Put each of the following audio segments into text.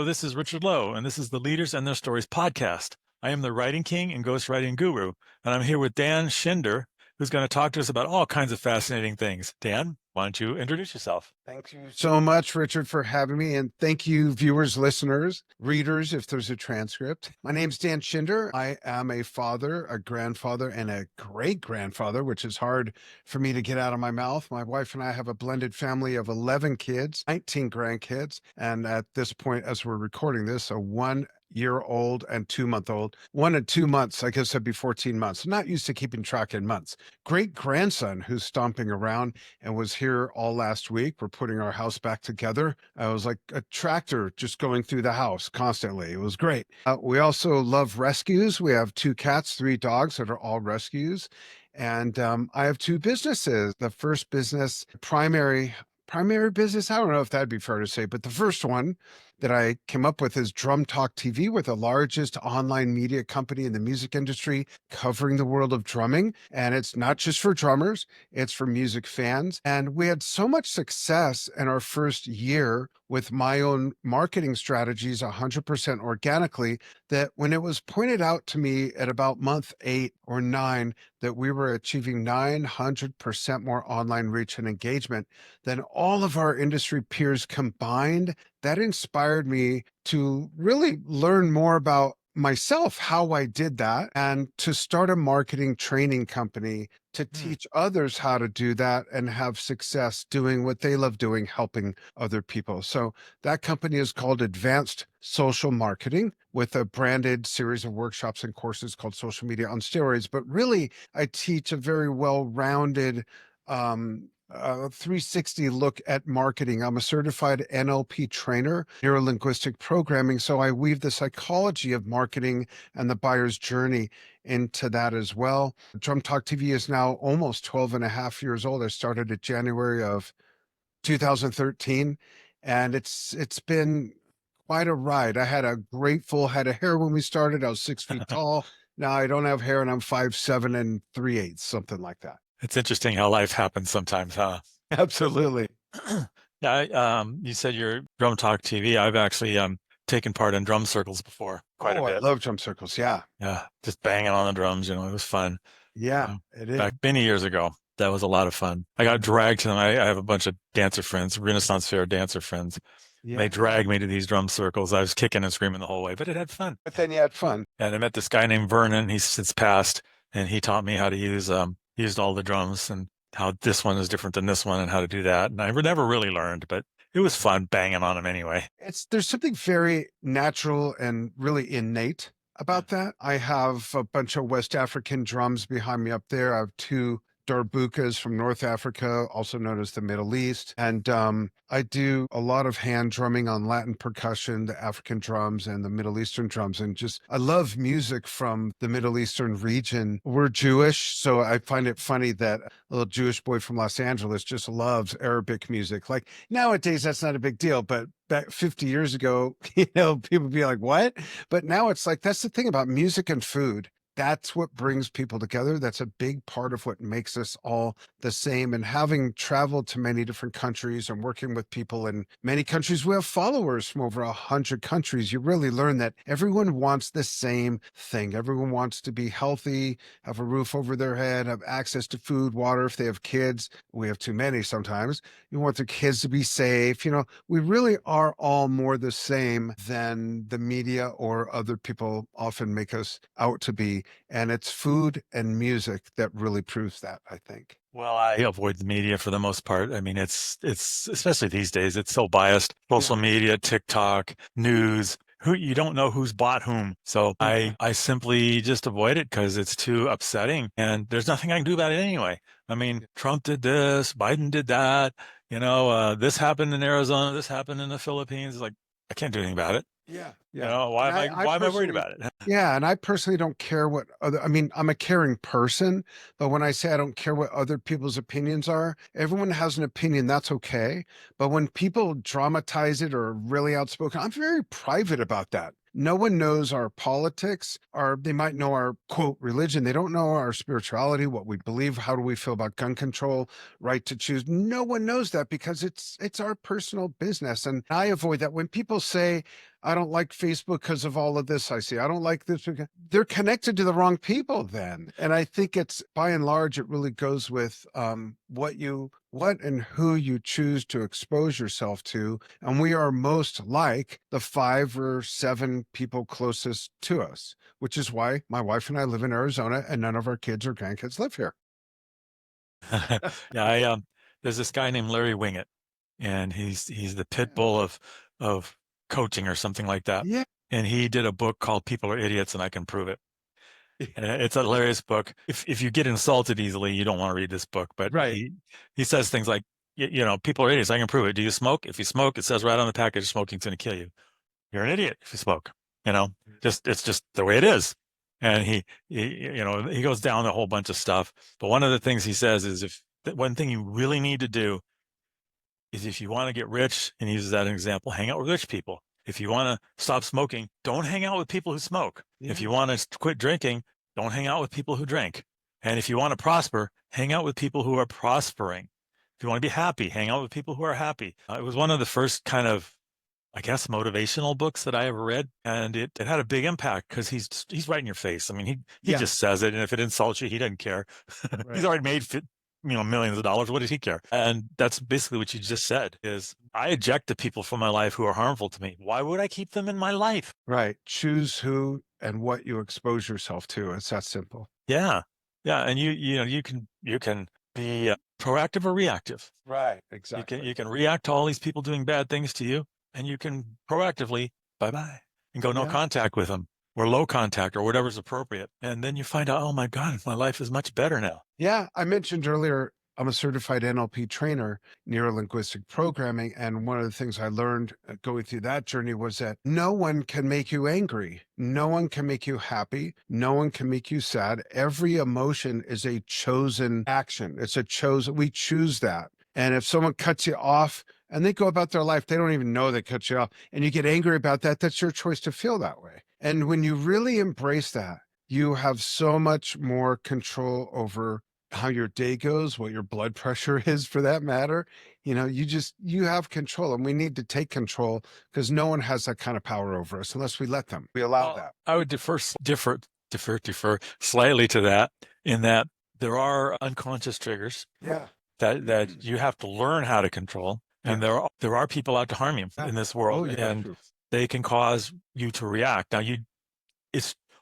this is Richard Lowe, and this is the Leaders and Their Stories podcast. I am the writing king and ghostwriting guru, and I'm here with Dan Shinder, who's going to talk to us about all kinds of fascinating things. Dan, why don't you introduce yourself? Thank you so much, Richard, for having me. And thank you, viewers, listeners, readers, if there's a transcript. My name's Dan Shinder. I am a father, a grandfather, and a great-grandfather, which is hard for me to get out of my mouth. My wife and I have a blended family of 11 kids, 19 grandkids. And at this point, as we're recording this, a 1-year-old and 2-month-old. 1 and 2 months, I guess that'd be 14 months. I'm not used to keeping track in months. Great grandson who's stomping around and was here all last week. We're putting our house back together. I was like a tractor just going through the house constantly. It was great. We also love rescues. We have 2 cats, 3 dogs that are all rescues. And I have 2 businesses. The first business, primary business, I don't know if that'd be fair to say, but the first one that I came up with is Drum Talk TV. We're the largest online media company in the music industry covering the world of drumming. And it's not just for drummers, it's for music fans. And we had so much success in our first year with my own marketing strategies 100% organically that when it was pointed out to me at about month 8 or 9 that we were achieving 900% more online reach and engagement than all of our industry peers combined, that inspired me to really learn more about myself, how I did that, and to start a marketing training company to teach others how to do that and have success doing what they love doing, helping other people. So that company is called Advanced Social Marketing, with a branded series of workshops and courses called Social Media on Steroids. But really, I teach a very well-rounded 360 look at marketing. I'm a certified NLP trainer, Neuro-Linguistic Programming. So I weave the psychology of marketing and the buyer's journey into that as well. Drum Talk TV is now almost 12 and a half years old. I started in January of 2013, and it's been quite a ride. I had a great full head of hair when we started. I was 6 feet tall. Now I don't have hair and I'm 5'7" and 3/8, something like that. It's interesting how life happens sometimes, huh? Absolutely. Yeah, you said you're Drum Talk TV. I've actually taken part in drum circles before quite a I bit. love drum circles. Yeah. Yeah, just banging on the drums, it was fun. Yeah, it is. Back many years ago, that was a lot of fun. I got dragged to them. I have a bunch of dancer friends, Renaissance Fair dancer friends. Yeah. They dragged me to these drum circles. I was kicking and screaming the whole way, but it had fun. But then you had fun. And I met this guy named Vernon. He's since passed, and he taught me how to use used all the drums and how this one is different than this one and how to do that. And I never really learned, but it was fun banging on them anyway. There's something very natural and really innate about that. I have a bunch of West African drums behind me up there. I have 2 darbukas from North Africa, also known as the Middle East. And I do a lot of hand drumming on Latin percussion, the African drums and the Middle Eastern drums. And I love music from the Middle Eastern region. We're Jewish, so I find it funny that a little Jewish boy from Los Angeles just loves Arabic music. Like nowadays, that's not a big deal, but back 50 years ago, people would be like, what? But now it's like, that's the thing about music and food. That's what brings people together. That's a big part of what makes us all the same. And having traveled to many different countries and working with people in many countries, we have followers from over 100 countries. You really learn that everyone wants the same thing. Everyone wants to be healthy, have a roof over their head, have access to food, water. If they have kids, we have too many sometimes. You want their kids to be safe. We really are all more the same than the media or other people often make us out to be. And it's food and music that really proves that, I think. Well, I avoid the media for the most part. I mean, it's especially these days, it's so biased. Social media, TikTok, news, you don't know who's bought whom. So I simply just avoid it because it's too upsetting and there's nothing I can do about it anyway. I mean, Trump did this, Biden did that, this happened in Arizona, this happened in the Philippines. Like, I can't do anything about it. Yeah. Why am I worried about it? Yeah. And I personally don't care I'm a caring person, but when I say I don't care what other people's opinions are, everyone has an opinion. That's okay. But when people dramatize it or are really outspoken, I'm very private about that. No one knows our politics, they might know our quote religion. They don't know our spirituality, what we believe. How do we feel about gun control, right to choose? No one knows that because it's our personal business. And I avoid that. When people say, I don't like Facebook because of all of this I see. I don't like this. They're connected to the wrong people then. And I think it's by and large, it really goes with what and who you choose to expose yourself to. And we are most like the 5 or 7 people closest to us, which is why my wife and I live in Arizona and none of our kids or grandkids live here. Yeah, there's this guy named Larry Wingett, and he's the pit Yeah. bull of coaching or something like that. Yeah. And he did a book called People Are Idiots and I Can Prove It. And it's a hilarious book. If you get insulted easily, you don't want to read this book. But Right. he says things like, people are idiots. I can prove it. Do you smoke? If you smoke, it says right on the package, smoking's going to kill you. You're an idiot if you smoke. It's just the way it is. And he goes down a whole bunch of stuff. But one of the things he says is one thing you really need to do is if you want to get rich, and he uses that as an example, hang out with rich people. If you want to stop smoking, don't hang out with people who smoke. Yeah. If you want to quit drinking, don't hang out with people who drink. And if you want to prosper, hang out with people who are prospering. If you want to be happy, hang out with people who are happy. It was one of the first kind of, I guess, motivational books that I ever read, and it had a big impact because he's right in your face. I mean, he Yeah. just says it, and if it insults you, he doesn't care. Right. He's already made millions of dollars. What does he care? And that's basically what you just said. Is I eject the people from my life who are harmful to me. Why would I keep them in my life? Right. Choose who and what you expose yourself to. It's that simple. Yeah, yeah, and you can be proactive or reactive. Right. Exactly. You can react to all these people doing bad things to you, and you can proactively bye-bye and go no Yeah. contact with them, or low contact, or whatever's appropriate. And then you find out, oh my God, my life is much better now. Yeah. I mentioned earlier, I'm a certified NLP trainer, Neuro-Linguistic Programming. And one of the things I learned going through that journey was that no one can make you angry. No one can make you happy. No one can make you sad. Every emotion is a chosen action. We choose that. And if someone cuts you off and they go about their life, they don't even know they cut you off, and you get angry about that, that's your choice to feel that way. And when you really embrace that, you have so much more control over how your day goes, what your blood pressure is for that matter. You have control, and we need to take control because no one has that kind of power over us unless we let them. We allow that. I would differ slightly to that, in that there are unconscious triggers Yeah. that you have to learn how to control. And Yeah. there are people out to harm you in this world, Oh, yeah. and True. they can cause you to react. Now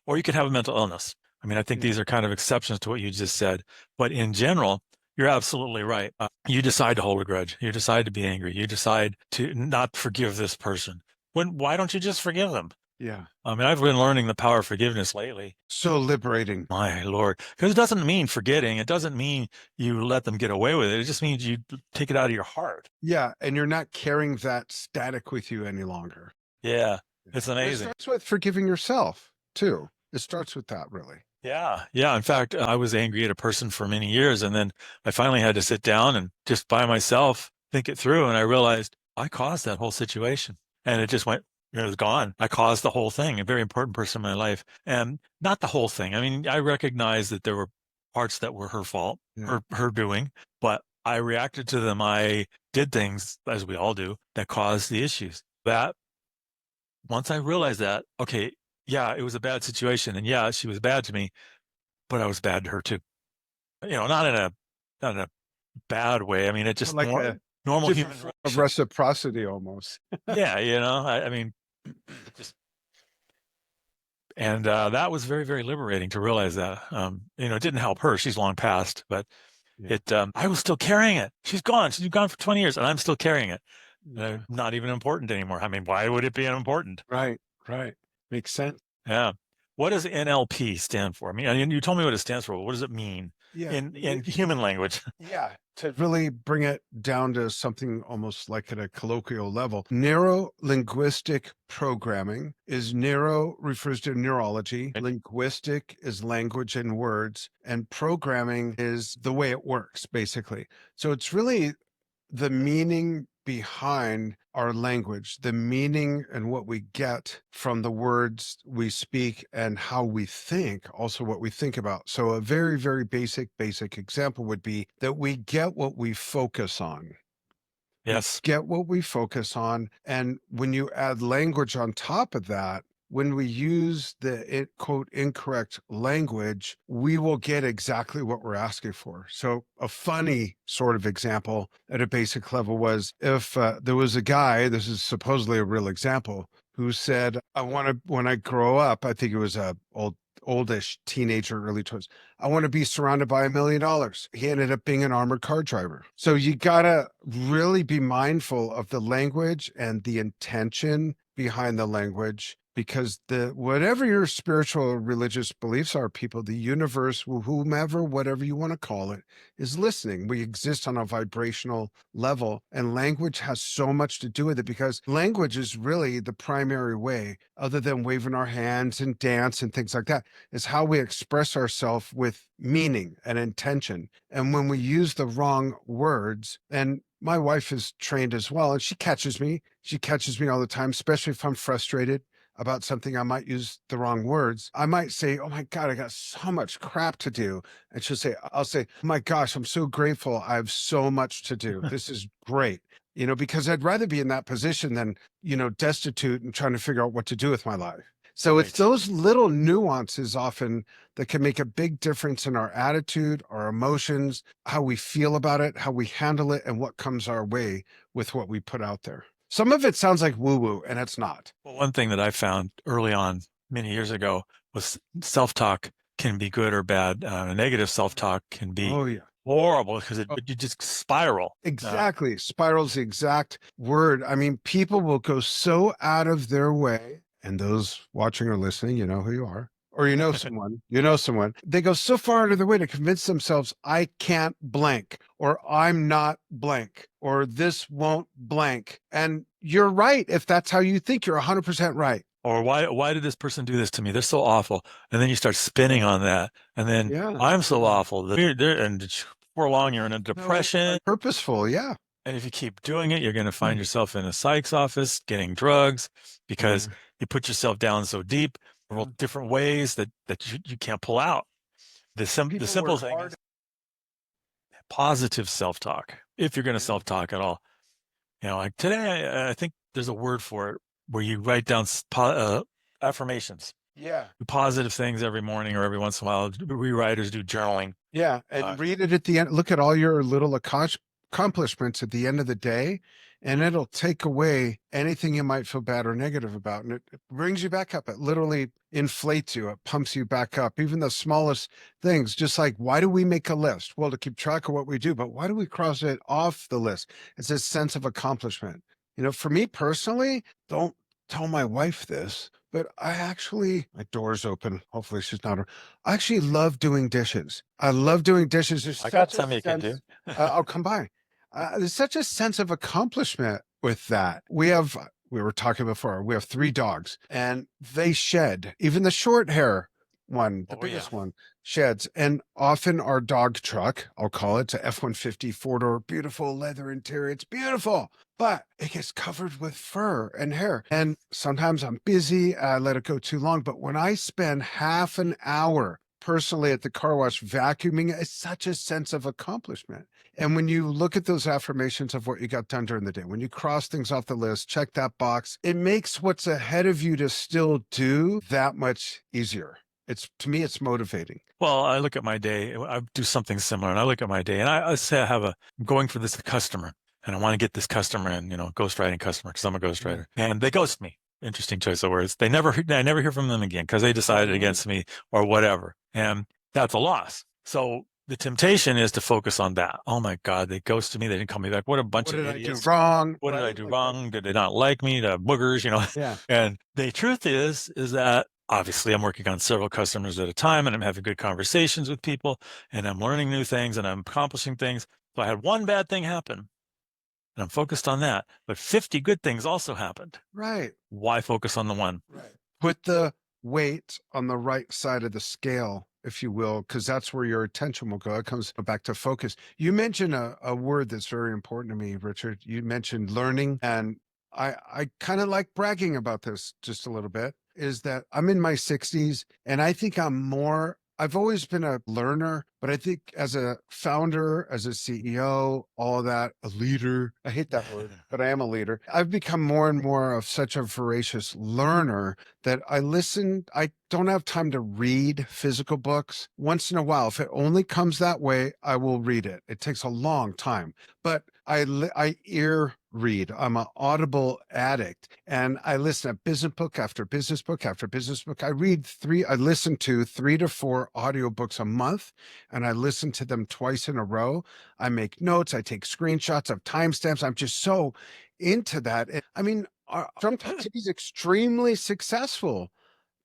or you could have a mental illness. I mean, I think Yeah. these are kind of exceptions to what you just said, but in general, you're absolutely right. You decide to hold a grudge. You decide to be angry. You decide to not forgive this person. Why don't you just forgive them? Yeah. I mean, I've been learning the power of forgiveness lately. So liberating. My Lord. Because it doesn't mean forgetting. It doesn't mean you let them get away with it. It just means you take it out of your heart. Yeah. And you're not carrying that static with you any longer. Yeah. It's And it amazing. starts with forgiving yourself too. It starts with that, really. Yeah. Yeah. In fact, I was angry at a person for many years, and then I finally had to sit down and just by myself think it through. And I realized I caused that whole situation, and it just went, it was gone. I caused the whole thing, a very important person in my life, and not the whole thing. I mean, I recognized that there were parts that were her fault, Yeah. her doing, but I reacted to them. I did things, as we all do, that caused the issues. That once I realized that, okay, yeah, it was a bad situation, and yeah, she was bad to me, but I was bad to her too. Not in a bad way. I mean, it just Like a normal human different form of relation. reciprocity almost. Yeah, I mean, just and that was very, very liberating to realize that. It didn't help her; she's long passed, but Yeah. I was still carrying it. She's gone. She's gone for 20 years, and I'm still carrying it. Yeah. Not even important anymore. I mean, why would it be important? Right. Right. Makes sense. Yeah. What does NLP stand for? I mean, you told me what it stands for. But what does it mean Yeah. in human language? Yeah. To really bring it down to something almost like at a colloquial level, neuro-linguistic programming is neuro refers to neurology, linguistic is language and words, and programming is the way it works, basically. So it's really the meaning behind our language, the meaning and what we get from the words we speak and how we think, also what we think about. So a very, very basic example would be that we get what we focus on. Yes. get what we focus on. And when you add language on top of that, when we use the quote incorrect language, we will get exactly what we're asking for. So a funny sort of example at a basic level was if there was a guy, this is supposedly a real example, who said, I want to, when I grow up, I think it was a oldish teenager, early 20s. I want to be surrounded by $1 million. He ended up being an armored car driver. So you got to really be mindful of the language and the intention behind the language, because the whatever your spiritual or religious beliefs are, people, the universe, whomever, whatever you want to call it, is listening. We exist on a vibrational level, and language has so much to do with it, because language is really the primary way, other than waving our hands and dance and things like that, is how we express ourselves with meaning and intention. And when we use the wrong words, and my wife is trained as well, and she catches me all the time, especially if I'm frustrated about something, I might use the wrong words. I might say, oh my God, I got so much crap to do. And she'll say, I'll say, oh my gosh, I'm so grateful. I have so much to do. This is great. Because I'd rather be in that position than, destitute and trying to figure out what to do with my life. So it's those little nuances often that can make a big difference in our attitude, our emotions, how we feel about it, how we handle it, and what comes our way with what we put out there. Some of it sounds like woo-woo, and it's not. Well, one thing that I found early on, many years ago, was self-talk can be good or bad. Negative self-talk can be Oh, yeah. horrible because you just spiral. Exactly. Spiral's the exact word. I mean, people will go so out of their way, and those watching or listening, you know who you are, or someone, they go so far out of their way to convince themselves, I can't blank, or I'm not blank, or this won't blank. And you're right. If that's how you think, you're 100% right. Or why did this person do this to me? They're so awful. And then you start spinning on that. And then Yeah. I'm so awful. And before long, you're in a depression. Purposeful. Yeah. And if you keep doing it, you're going to find yourself in a psych's office getting drugs because you put yourself down so deep, different ways that you can't pull out. The simple thing is positive self-talk. If you're going to self-talk at all, like today, I think there's a word for it where you write down affirmations. Yeah. Do positive things every morning or every once in a while. We writers do journaling. Yeah. And read it at the end. Look at all your little accomplishments at the end of the day, and it'll take away anything you might feel bad or negative about. And it brings you back up. It literally inflates you. It pumps you back up. Even the smallest things, just like, why do we make a list? Well, to keep track of what we do, but why do we cross it off the list? It's a sense of accomplishment. For me personally, don't tell my wife this, but my door's open. Hopefully she's not. I actually love doing dishes. I love doing dishes. I got something you can do. I'll come by. There's such a sense of accomplishment with that. We were talking before, we have 3 dogs, and they shed. Even the short hair one, the biggest one, sheds. And often our dog truck, I'll call it, it's a F-150 4-door, beautiful leather interior. It's beautiful, but it gets covered with fur and hair. And sometimes I'm busy, I let it go too long. But when I spend half an hour personally at the car wash vacuuming, it's such a sense of accomplishment. And when you look at those affirmations of what you got done during the day, when you cross things off the list, check that box, it makes what's ahead of you to still do that much easier. To me, it's motivating. Well, I look at my day, I do something similar, and I look at my day, and I say I'm going for this customer, and I want to get this customer in, ghostwriting customer, because I'm a ghostwriter, and they ghost me. Interesting choice of words. I never hear from them again because they decided against me or whatever, and that's a loss. So the temptation is to focus on that. Oh my God, they ghosted me. They didn't call me back. What a bunch of idiots. What did I do wrong? What did I do wrong? Did they not like me? The boogers, Yeah. And the truth is that obviously I'm working on several customers at a time, and I'm having good conversations with people, and I'm learning new things, and I'm accomplishing things. So I had one bad thing happen, and I'm focused on that, but 50 good things also happened. Right. Why focus on the one? Right. Put the weight on the right side of the scale, if you will, because that's where your attention will go. It comes back to focus. You mentioned a word that's very important to me, Richard. You mentioned learning, and I kind of like bragging about this just a little bit, is that I'm in my 60s, and I think I'm more I've always been a learner, but I think as a founder, as a CEO, all of that, a leader, I hate that word, but I am a leader. I've become more and more of such a voracious learner that I listen. I don't have time to read physical books. Once in a while, if it only comes that way, I will read it. It takes a long time, but I ear read. I'm an Audible addict, and I listen to business book after business book after business book. I listen to 3 to 4 audiobooks a month, and I listen to them twice in a row. I make notes, I take screenshots of timestamps. I'm just so into that. I mean, sometimes he's extremely successful,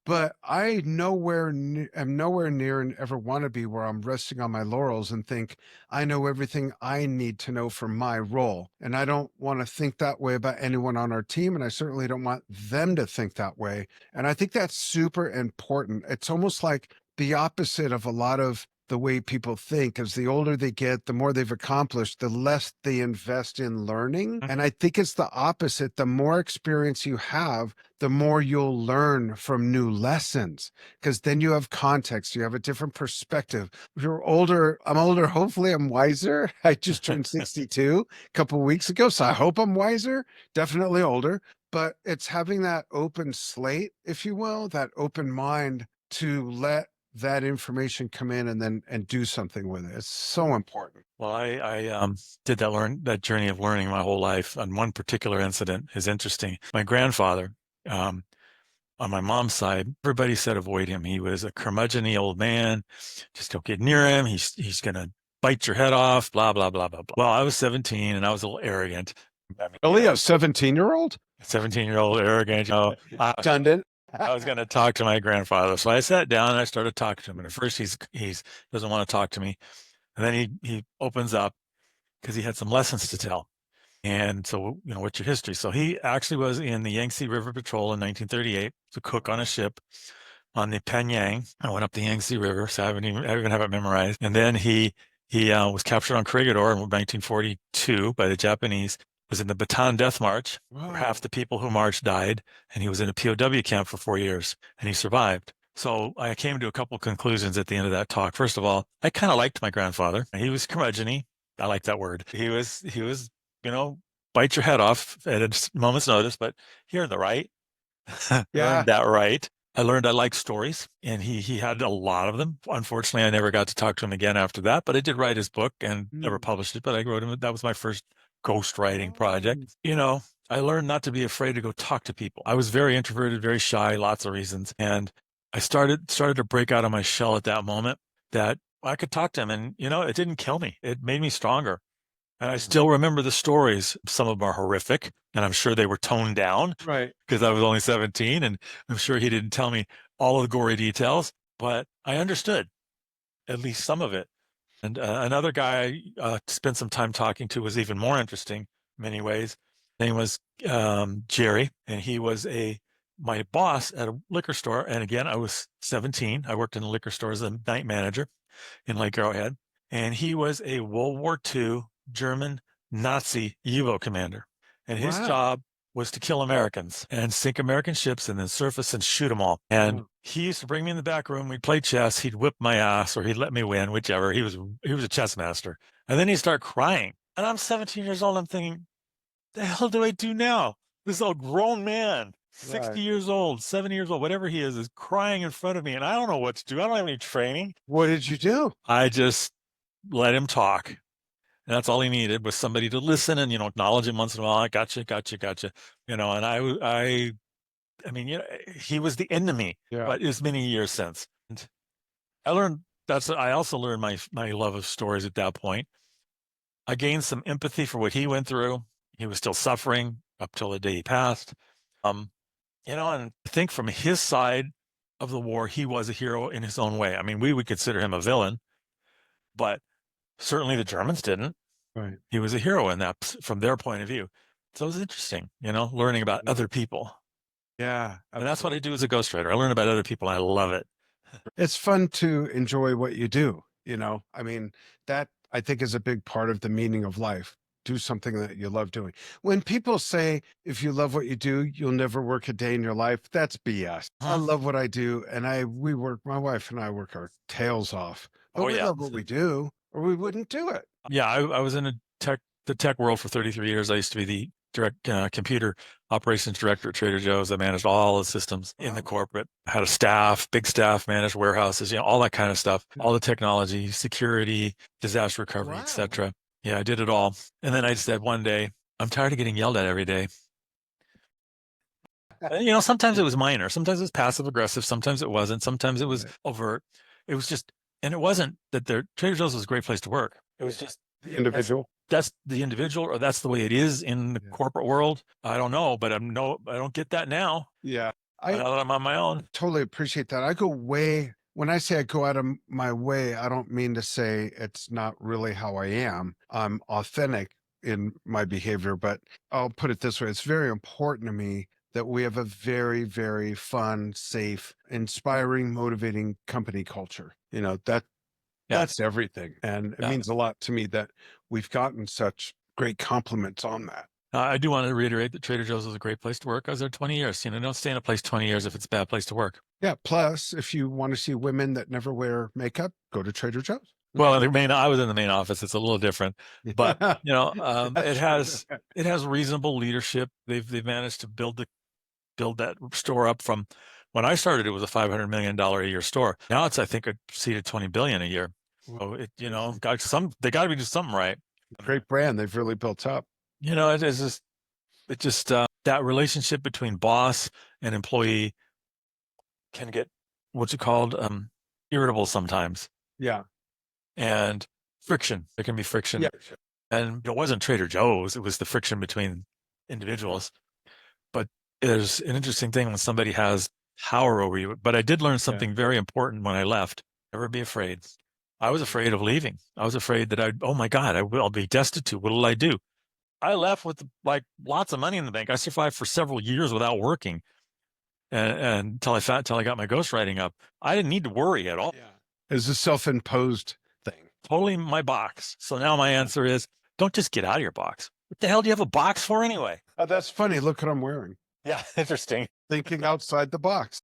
but am nowhere near and ever want to be where I'm resting on my laurels and think I know everything I need to know for my role. And I don't want to think that way about anyone on our team. And I certainly don't want them to think that way. And I think that's super important. It's almost like the opposite of a lot of the way people think. As the older they get, the more they've accomplished, the less they invest in learning. And I think it's the opposite. The more experience you have, the more you'll learn from new lessons, because then you have context, you have a different perspective. If you're older, I'm older, hopefully I'm wiser. I just turned 62 a couple of weeks ago, so I hope I'm wiser, definitely older. But it's having that open slate, if you will, that open mind to let that information come in and do something with it. It's so important. Well, I did that journey of learning my whole life. On one particular incident is interesting. My grandfather, um, on my mom's side, everybody said avoid him. He was a curmudgeon-y old man. Just don't get near him. He's gonna bite your head off. Blah blah blah blah blah. Well, I was 17 and I was a little arrogant. I mean, Only a 17-year-old? 17-year-old arrogant. Redundant. I was going to talk to my grandfather, so I sat down and I started talking to him. And at first, he's doesn't want to talk to me, and then he opens up because he had some lessons to tell. And so, what's your history? So he actually was in the Yangtze River Patrol in 1938, a cook on a ship on the Panyang. I went up the Yangtze River, so I even have it memorized. And then he was captured on Corregidor in 1942 by the Japanese. Was in the Bataan Death March, where half the people who marched died, and he was in a POW camp for 4 years, and he survived. So I came to a couple conclusions at the end of that talk. First of all, I kind of liked my grandfather. He was curmudgeon-y. I like that word. He was, bite your head off at a moment's notice, but he earned the right. Yeah. Earned that right. I learned I like stories, and he had a lot of them. Unfortunately, I never got to talk to him again after that, but I did write his book and never published it, but I wrote him. That was my first ghostwriting project. I learned not to be afraid to go talk to people. I was very introverted, very shy, lots of reasons. And I started to break out of my shell at that moment that I could talk to him, and it didn't kill me. It made me stronger. And I still remember the stories. Some of them are horrific, and I'm sure they were toned down Right. because I was only 17, and I'm sure he didn't tell me all of the gory details, but I understood at least some of it. And another guy I spent some time talking to was even more interesting in many ways. His name was Jerry, and he was my boss at a liquor store. And again, I was 17. I worked in a liquor store as a night manager in Lake Arrowhead, and he was a World War II German Nazi U-boat commander. And his job was to kill Americans and sink American ships and then surface and shoot them all. And he used to bring me in the back room. We'd play chess. He'd whip my ass or he'd let me win, whichever. He was a chess master. And then he'd start crying. And I'm 17 years old. I'm thinking, the hell do I do now? This old grown man, 60 years old, 70 years old, whatever he is crying in front of me. And I don't know what to do. I don't have any training. What did you do? I just let him talk. And that's all he needed was somebody to listen and, acknowledge him once in a while. I gotcha. And I mean, he was the enemy, but it was many years since. And I also learned my love of stories at that point. I gained some empathy for what he went through. He was still suffering up till the day he passed. And I think from his side of the war, he was a hero in his own way. I mean, we would consider him a villain, but certainly the Germans didn't. Right. He was a hero in that from their point of view. So it was interesting, learning about other people. Yeah. And that's what I do as a ghostwriter. I learn about other people and I love it. It's fun to enjoy what you do. I mean, that I think is a big part of the meaning of life. do something that you love doing. When people say, if you love what you do, you'll never work a day in your life, that's BS. I Huh? love what I do. And my wife and I work our tails off, but Oh we yeah. love what we do or we wouldn't do it. Yeah, I was in the tech world for 33 years. I used to be the direct computer operations director at Trader Joe's. I managed all the systems in the Wow. corporate. Had a staff, big staff, managed warehouses, all that kind of stuff, all the technology, security, disaster recovery, Wow. etc. Yeah, I did it all. And then I said one day, I'm tired of getting yelled at every day. And, sometimes it was minor, sometimes it was passive aggressive, sometimes it wasn't, sometimes it was Right. overt. It was just, and it wasn't that Trader Joe's was a great place to work. It was just The individual. that's the individual, or that's the way it is in the Yeah. corporate world. I don't know, but I don't get that now. Yeah. Now that I'm on my own. Totally appreciate that. I go way, when I say I go out of my way, I don't mean to say it's not really how I am. I'm authentic in my behavior, but I'll put it this way. It's very important to me that we have a very, very fun, safe, inspiring, motivating company culture. Yeah, That's everything. And it yeah. means a lot to me that we've gotten such great compliments on that. I do want to reiterate that Trader Joe's is a great place to work. I was there 20 years. Don't stay in a place 20 years if it's a bad place to work. Yeah. Plus, if you want to see women that never wear makeup, go to Trader Joe's. Well, I was in the main office. It's a little different, but That's true. it has reasonable leadership. They've managed to build that store up from when I started. It was a $500 million a year store. Now it's, I think, exceeded 20 billion a year. So they got to be doing something right. Great brand. They've really built up. It just that relationship between boss and employee can get what's it called irritable sometimes, Yeah. and friction. There can be friction, Yeah. and it wasn't Trader Joe's. It was the friction between individuals. But there's an interesting thing when somebody has power over you. But I did learn something very important when I left. Never be afraid. I was afraid of leaving. I was afraid that oh my God, I'll be destitute. What will I do? I left with like lots of money in the bank. I survived for several years without working, and until I got my ghostwriting up. I didn't need to worry at all. Yeah. It's a self-imposed thing. Totally my box. So now my answer is, don't just get out of your box. What the hell do you have a box for anyway? Oh, that's funny. Look what I'm wearing. Yeah, interesting. Thinking outside the box.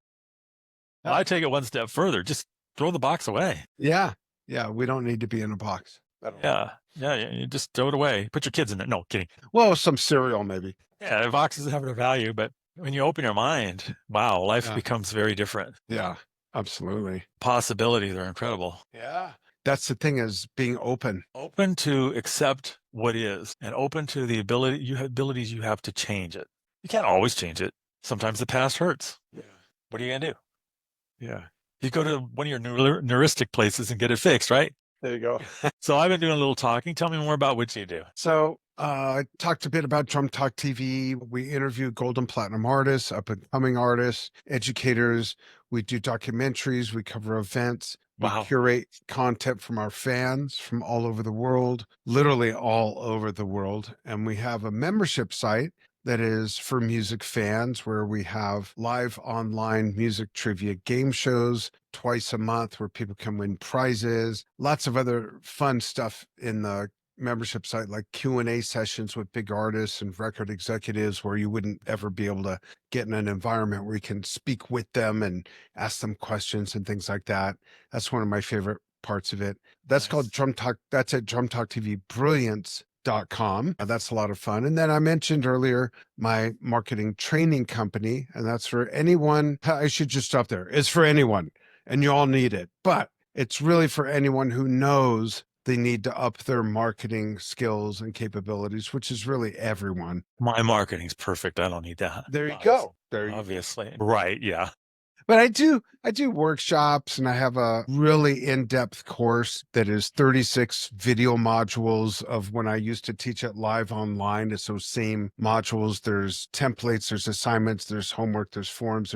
Well, I take it one step further. Just throw the box away. Yeah. Yeah. We don't need to be in a box. Yeah. You just throw it away. Put your kids in there. No, kidding. Well, some cereal, maybe. Yeah, the boxes have their value, but when you open your mind, wow, life becomes very different. Yeah, absolutely. Possibilities are incredible. Yeah. That's the thing, is being open. Open to accept what is, and open to the abilities you have to change it. You can't always change it. Sometimes the past hurts. Yeah. What are you gonna do? Yeah. You go to one of your neuristic places and get it fixed, right? There you go. So I've been doing a little talking. Tell me more about what you do. So I talked a bit about Drum Talk TV. We interview gold and platinum artists, up and coming artists, educators. We do documentaries. We cover events. We Wow. curate content from our fans from all over the world, literally all over the world. And we have a membership site that is for music fans, where we have live online music trivia game shows twice a month where people can win prizes, lots of other fun stuff in the membership site, like Q&A sessions with big artists and record executives, where you wouldn't ever be able to get in an environment where you can speak with them and ask them questions and things like that. That's one of my favorite parts of it. That's called Drum Talk. That's at Drum Talk TV Brilliance.com. That's a lot of fun. And then I mentioned earlier my marketing training company, and that's for anyone. I should just stop there. It's for anyone, and you all need it, but it's really for anyone who knows they need to up their marketing skills and capabilities, which is really everyone. My marketing's perfect. I don't need that. There you go. There you go. Obviously. Right. Yeah. But I do workshops, and I have a really in-depth course that is 36 video modules of when I used to teach it live online. It's those same modules. There's templates, there's assignments, there's homework, there's forms.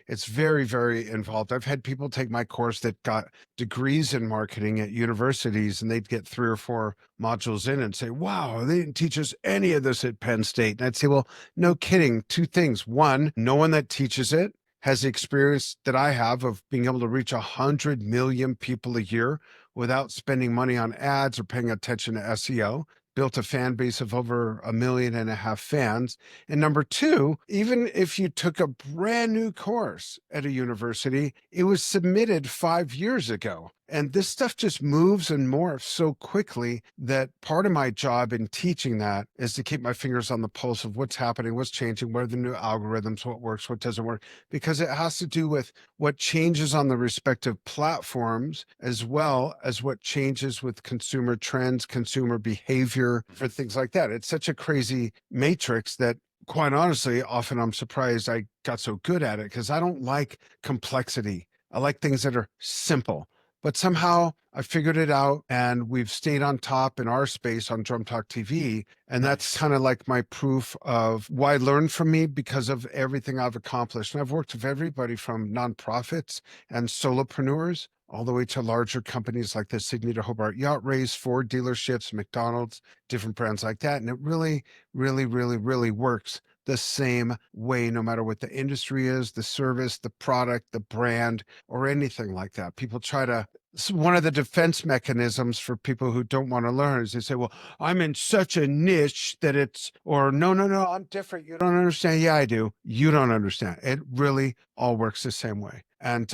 It's very, very involved. I've had people take my course that got degrees in marketing at universities, and they'd get 3 or 4 modules in and say, wow, they didn't teach us any of this at Penn State. And I'd say, well, no kidding. 2 things. One, no one that teaches it has the experience that I have of being able to reach 100 million people a year without spending money on ads or paying attention to SEO. built a fan base of over 1.5 million fans. And number two, even if you took a brand new course at a university, it was submitted 5 years ago. And this stuff just moves and morphs so quickly that part of my job in teaching that is to keep my fingers on the pulse of what's happening, what's changing, what are the new algorithms, what works, what doesn't work, because it has to do with what changes on the respective platforms, as well as what changes with consumer trends, consumer behavior, for things like that. It's such a crazy matrix that, quite honestly, often I'm surprised I got so good at it, because I don't like complexity. I like things that are simple. But somehow I figured it out, and we've stayed on top in our space on Drum Talk TV. And that's kind of like my proof of why learn from me, because of everything I've accomplished. And I've worked with everybody from nonprofits and solopreneurs all the way to larger companies like the Sydney to Hobart Yacht Race, Ford dealerships, McDonald's, different brands like that. And it really, really, really, really works the same way, no matter what the industry is, the service, the product, the brand, or anything like that. People try to, one of the defense mechanisms for people who don't want to learn is they say, well, I'm in such a niche that it's, or no, I'm different. You don't understand. Yeah, I do. You don't understand. It really all works the same way. And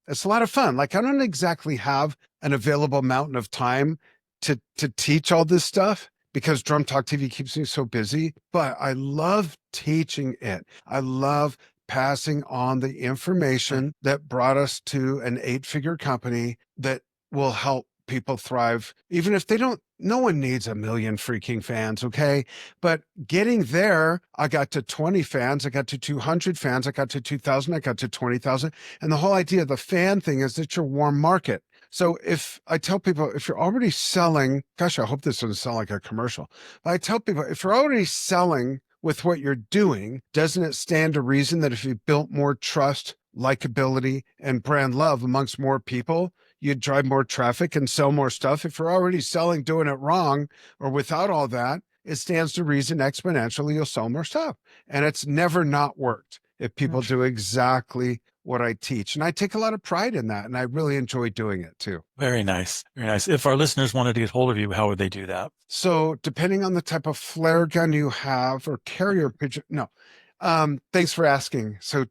it's a lot of fun. Like, I don't exactly have an available mountain of time to teach all this stuff, because Drum Talk TV keeps me so busy, but I love teaching it. I love passing on the information that brought us to an 8-figure company that will help people thrive, even if they don't. No one needs 1 million freaking fans, okay? But getting there, I got to 20 fans, I got to 200 fans, I got to 2,000, I got to 20,000. And the whole idea of the fan thing is that you're a warm market. So if I tell people, if you're already selling, gosh, I hope this doesn't sound like a commercial, but I tell people, if you're already selling with what you're doing, doesn't it stand to reason that if you built more trust, likability, and brand love amongst more people, you'd drive more traffic and sell more stuff? If you're already selling, doing it wrong, or without all that, it stands to reason exponentially you'll sell more stuff. And it's never not worked if people do exactly what I teach. And I take a lot of pride in that. And I really enjoy doing it too. Very nice. Very nice. If our listeners wanted to get hold of you, how would they do that? So depending on the type of flare gun you have or carrier pigeon, no. Thanks for asking. So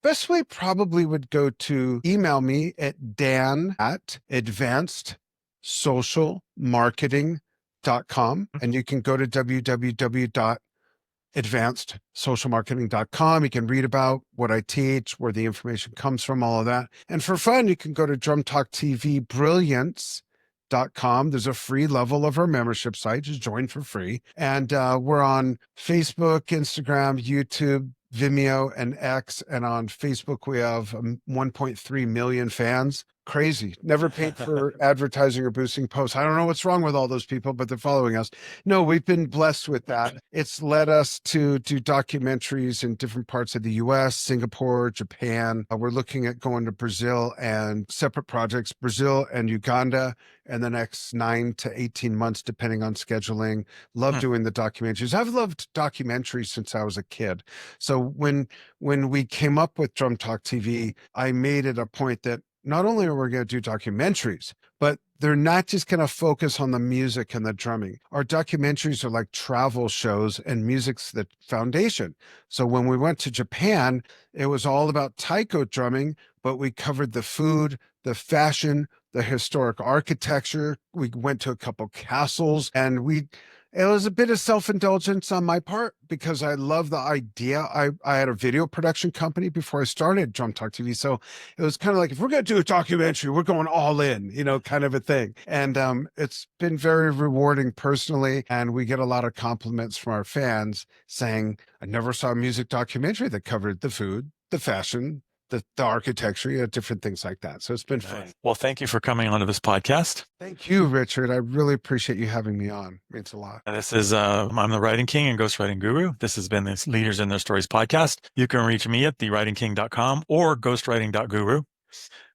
best way probably would go to email me at dan@advancedsocialmarketing.com. And you can go to www.advancedsocialmarketing.com. You can read about what I teach, where the information comes from, all of that. And for fun, you can go to Drum Talk TV Brilliance.com. There's a free level of our membership site. Just join for free. And we're on Facebook, Instagram, YouTube, Vimeo, and X. And on Facebook, we have 1.3 million fans. Crazy. Never paid for advertising or boosting posts. I don't know what's wrong with all those people, but they're following us. No, we've been blessed with that. It's led us to do documentaries in different parts of the US, Singapore, Japan. We're looking at going to Brazil, and separate projects, Brazil and Uganda, in the next 9 to 18 months, depending on scheduling. Love doing the documentaries. I've loved documentaries since I was a kid. So when we came up with Drum Talk TV, I made it a point that not only are we going to do documentaries, but they're not just going to focus on the music and the drumming. Our documentaries are like travel shows, and music's the foundation. So when we went to Japan, it was all about taiko drumming, but we covered the food, the fashion, the historic architecture. We went to a couple castles, and it was a bit of self-indulgence on my part, because I love the idea. I had a video production company before I started Drum Talk TV. So it was kind of like, if we're going to do a documentary, we're going all in, kind of a thing. And it's been very rewarding personally. And we get a lot of compliments from our fans saying, I never saw a music documentary that covered the food, the fashion, the architecture, different things like that. So it's been fun. Well, thank you for coming onto this podcast. Thank you, Richard. I really appreciate you having me on. It means a lot. And this is, I'm the Writing King and Ghostwriting Guru. This has been this Leaders in Their Stories podcast. You can reach me at thewritingking.com or ghostwriting.guru,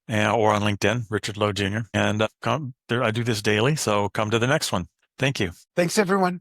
or on LinkedIn, Richard Lowe Jr. And I do this daily, so come to the next one. Thank you. Thanks, everyone.